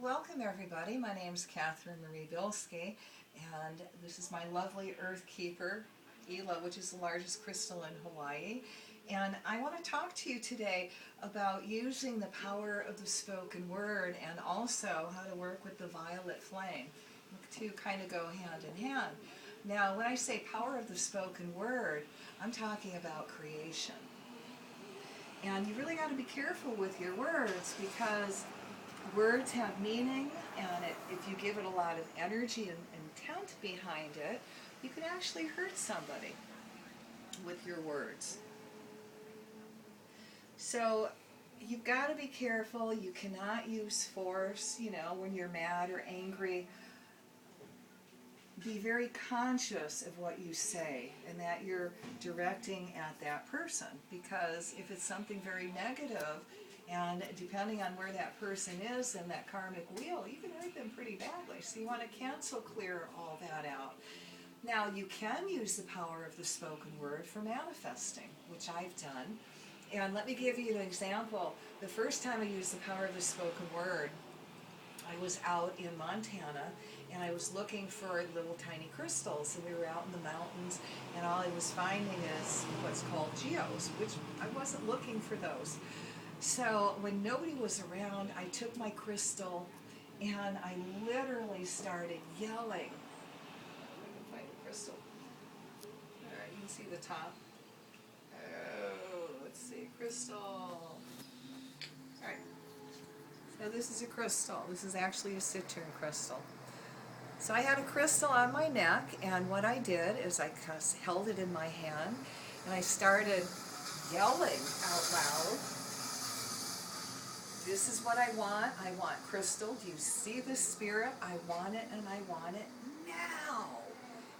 Welcome everybody. My name's Cathy Bilsky, and this is my lovely Earth Keeper, Ela, which is the largest crystal in Hawaii. And I want to talk to you today about using the power of the spoken word and also how to work with the violet flame. The two kind of go hand in hand. Now, when I say power of the spoken word, I'm talking about creation. And you really got to be careful with your words because words have meaning, and if you give it a lot of energy and intent behind it, you can actually hurt somebody with your words. So you've got to be careful. You cannot use force, when you're mad or angry. Be very conscious of what you say and that you're directing at that person, because if it's something very negative, and depending on where that person is in that karmic wheel, you can hurt them pretty badly. So you want to cancel clear all that out. Now, you can use the power of the spoken word for manifesting, which I've done. And let me give you an example. The first time I used the power of the spoken word, I was out in Montana and I was looking for little tiny crystals, and we were out in the mountains, and all I was finding is what's called geos, which I wasn't looking for those. So when nobody was around, I took my crystal and I literally started yelling. I can find a crystal. All right, you can see the top. Oh, let's see, crystal. All right. So this is a crystal. This is actually a citrine crystal. So I had a crystal on my neck, and what I did is I held it in my hand and I started yelling out loud. This is what I want. I want crystal. Do you see the spirit? I want it, and I want it now.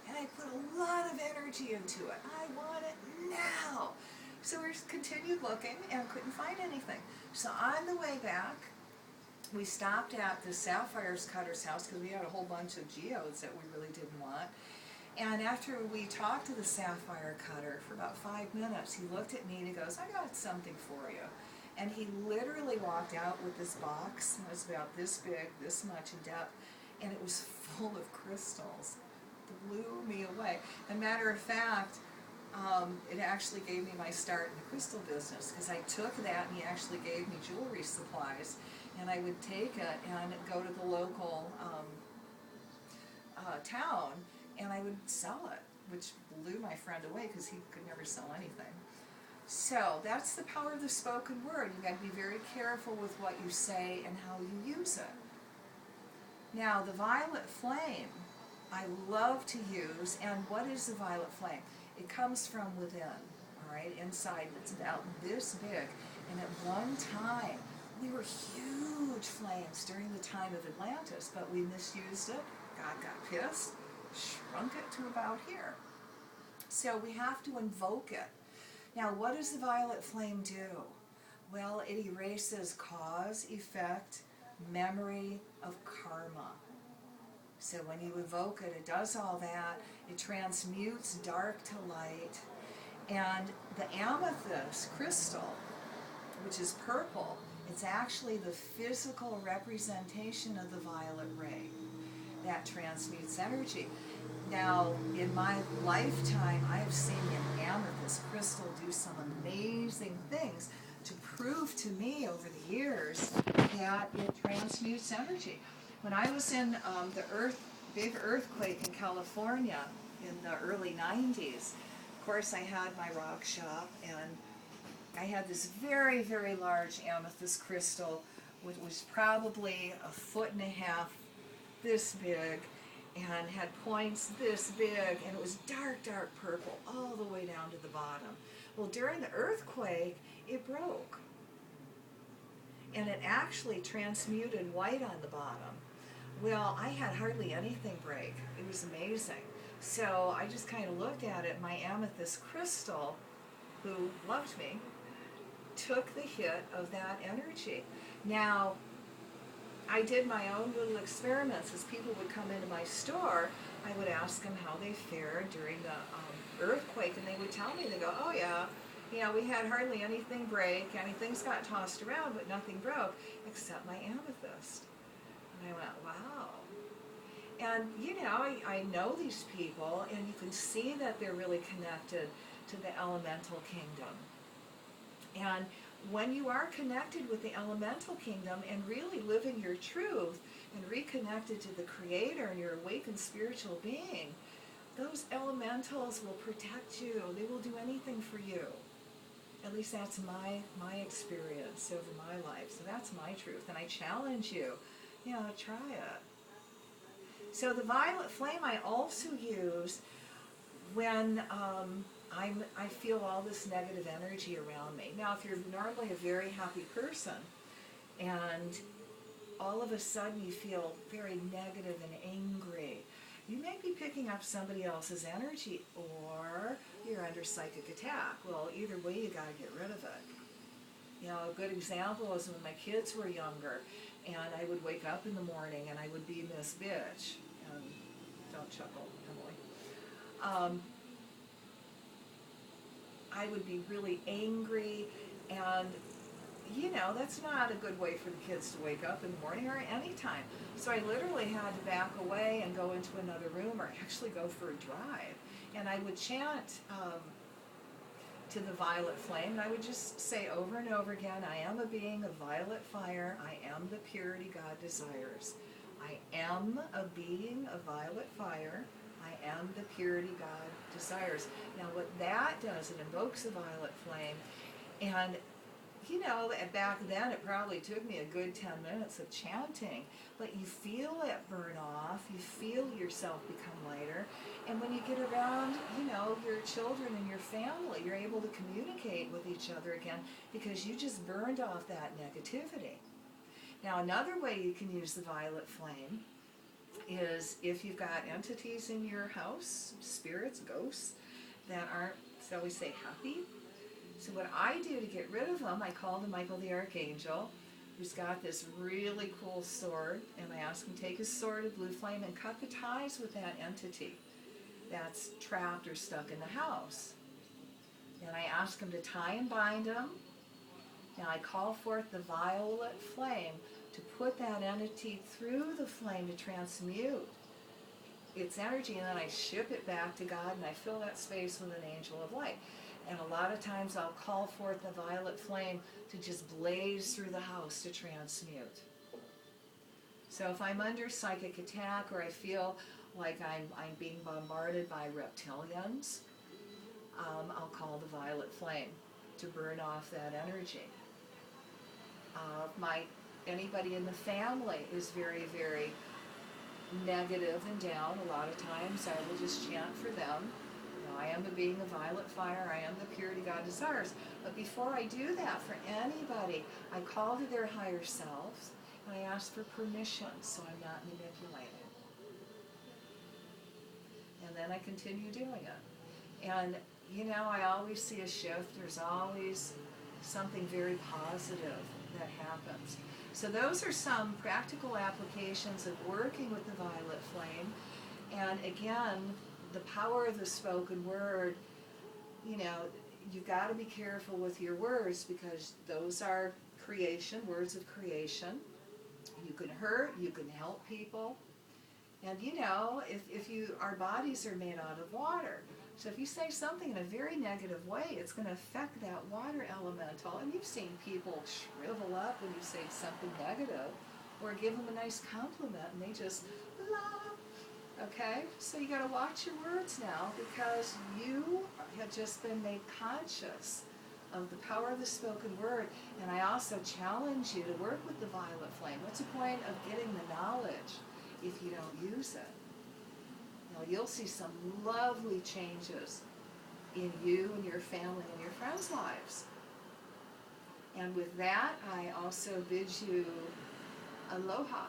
And I put a lot of energy into it. I want it now. So we continued looking and couldn't find anything. So on the way back, we stopped at the sapphire cutter's house because we had a whole bunch of geodes that we really didn't want. And after we talked to the sapphire cutter for about 5 minutes, he looked at me and he goes, "I got something for you." And he literally walked out with this box. It was about this big, this much in depth, and it was full of crystals. It blew me away. As a matter of fact, it actually gave me my start in the crystal business, because I took that and he actually gave me jewelry supplies, and I would take it and go to the local town and I would sell it, which blew my friend away because he could never sell anything. So that's the power of the spoken word. You've got to be very careful with what you say and how you use it. Now, the violet flame I love to use, and what is the violet flame? It comes from within, all right, inside. It's about this big, and at one time, we were huge flames during the time of Atlantis, but we misused it. God got pissed, shrunk it to about here. So we have to invoke it. Now, what does the violet flame do? Well, it erases cause, effect, memory of karma. So when you evoke it, it does all that. It transmutes dark to light. And the amethyst crystal, which is purple, it's actually the physical representation of the violet ray that transmutes energy. Now, in my lifetime, I have seen an amethyst crystal do some amazing things to prove to me over the years that it transmutes energy. When I was in the big earthquake in California in the early 90s, of course I had my rock shop, and I had this very, very large amethyst crystal, which was probably 1.5 feet this big, and had points this big, and it was dark, dark purple all the way down to the bottom. Well, during the earthquake, it broke, and it actually transmuted white on the bottom. Well, I had hardly anything break. It was amazing. So I just kind of looked at it. My amethyst crystal, who loved me, took the hit of that energy. Now, I did my own little experiments. As people would come into my store, I would ask them how they fared during the earthquake, and they would tell me, they go, "Oh yeah, we had hardly anything break. I mean, things got tossed around, but nothing broke except my amethyst." wow. And, I know these people, and you can see that they're really connected to the elemental kingdom. And when you are connected with the elemental kingdom and really living your truth and reconnected to the Creator and your awakened spiritual being, those elementals will protect you. They will do anything for you. At least that's my experience over my life. So that's my truth. And I challenge you, try it. So the violet flame I also use when I feel all this negative energy around me. Now, if you're normally a very happy person and all of a sudden you feel very negative and angry, you may be picking up somebody else's energy, or you're under psychic attack. Well, either way, you got to get rid of it. A good example is when my kids were younger, and I would wake up in the morning and I would be Miss Bitch. Don't chuckle, Emily. I would be really angry, and that's not a good way for the kids to wake up in the morning or any time. So I literally had to back away and go into another room, or actually go for a drive. And I would chant to the violet flame, and I would just say over and over again, I am a being of violet fire. I am the purity God desires. I am a being of violet fire. I am the purity God desires. Now what that does, it invokes the violet flame, and back then it probably took me a good 10 minutes of chanting, but you feel it burn off, you feel yourself become lighter, and when you get around, your children and your family, you're able to communicate with each other again because you just burned off that negativity. Now another way you can use the violet flame is if you've got entities in your house, spirits, ghosts, that aren't, shall we say, happy. So what I do to get rid of them, I call to Michael the Archangel, who's got this really cool sword, and I ask him to take his sword of blue flame and cut the ties with that entity that's trapped or stuck in the house. And I ask him to tie and bind them, and I call forth the violet flame to put that entity through the flame to transmute its energy, and then I ship it back to God, and I fill that space with an angel of light. And a lot of times I'll call forth the violet flame to just blaze through the house to transmute. So if I'm under psychic attack, or I feel like I'm being bombarded by reptilians, I'll call the violet flame to burn off that energy. Anybody in the family is very, very negative and down, a lot of times I will just chant for them. I am a being of violet fire. I am the purity God desires. But before I do that for anybody, I call to their higher selves, and I ask for permission so I'm not manipulated. And then I continue doing it. And, I always see a shift. There's always something very positive that happens. So those are some practical applications of working with the violet flame. And again, the power of the spoken word, you've got to be careful with your words, because those are creation, words of creation. You can hurt, you can help people. And our bodies are made out of water. So if you say something in a very negative way, it's going to affect that water elemental. And you've seen people shrivel up when you say something negative, or give them a nice compliment and they just, la. Okay? So you got to watch your words now, because you have just been made conscious of the power of the spoken word. And I also challenge you to work with the violet flame. What's the point of getting the knowledge if you don't use it? You'll see some lovely changes in you and your family and your friends' lives. And with that, I also bid you aloha.